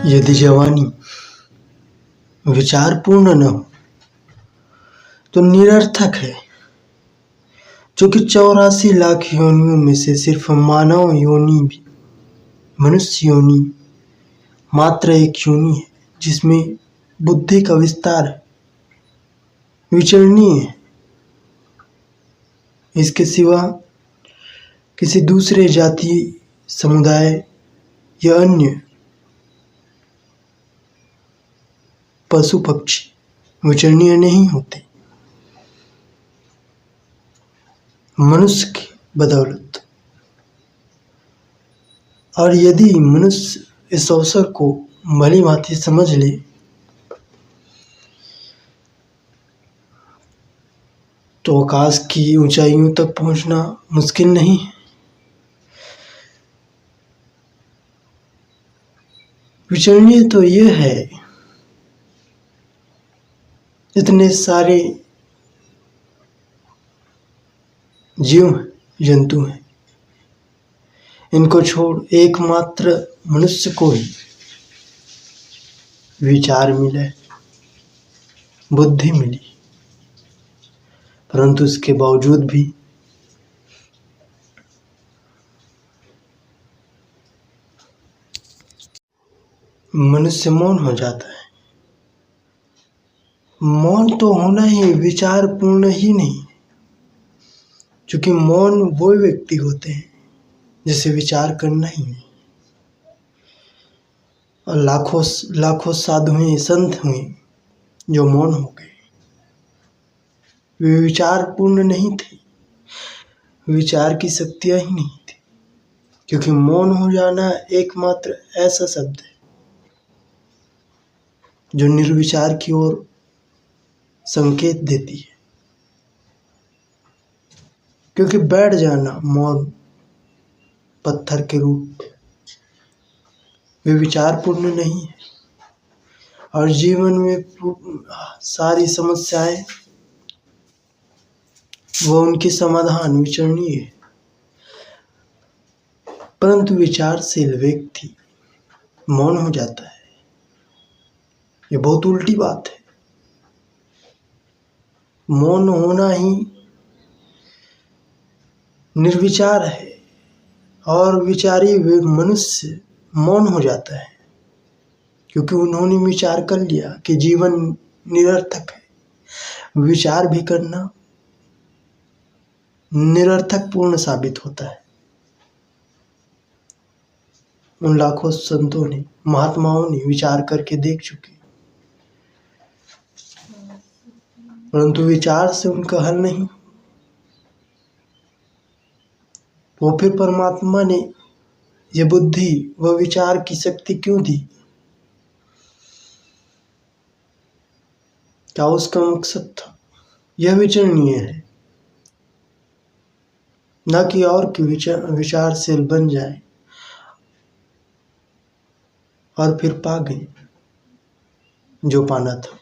यदि जवानी विचारपूर्ण न हो तो निरर्थक है, क्योंकि 84 लाख योनियों में से सिर्फ मानव योनि भी मनुष्य योनि मात्र एक योनि है जिसमें बुद्धि का विस्तार है, विचरणीय है। इसके सिवा किसी दूसरे जाति समुदाय या अन्य पशु पक्षी विचरणीय नहीं होते। मनुष्य की बदौलत, और यदि मनुष्य इस अवसर को भली भांति समझ ले तो आकाश की ऊंचाइयों तक पहुंचना मुश्किल नहीं है। विचरणीय तो यह है, इतने सारे जीव जंतु हैं, इनको छोड़ एकमात्र मनुष्य को ही विचार मिले, बुद्धि मिली, परंतु इसके बावजूद भी मनुष्य मौन हो जाता है। मौन तो होना ही विचारपूर्ण ही नहीं, क्योंकि मौन वो व्यक्ति होते हैं जिसे विचार करना ही नहीं। और लाखों लाखों साधु हुए, संत हुए जो मौन हो गए, वे विचारपूर्ण नहीं थे, विचार की शक्तियां ही नहीं थी, क्योंकि मौन हो जाना एकमात्र ऐसा शब्द है जो निर्विचार की ओर संकेत देती है। क्योंकि बैठ जाना मौन पत्थर के रूप वे विचारपूर्ण नहीं है, और जीवन में सारी समस्याएं वो उनके समाधान विचरणीय है। परंतु विचारशील व्यक्ति मौन हो जाता है, ये बहुत उल्टी बात है। मौन होना ही निर्विचार है, और विचारी मनुष्य मौन हो जाता है क्योंकि उन्होंने विचार कर लिया कि जीवन निरर्थक है। विचार भी करना निरर्थक पूर्ण साबित होता है। उन लाखों संतों ने, महात्माओं ने विचार करके देख चुके, परंतु विचार से उनका हल नहीं। वो फिर परमात्मा ने ये बुद्धि व विचार की शक्ति क्यों दी? क्या उसका मकसद था? यह विचरणीय है, न कि और की विचारशील बन जाए और फिर पा गए जो पाना था।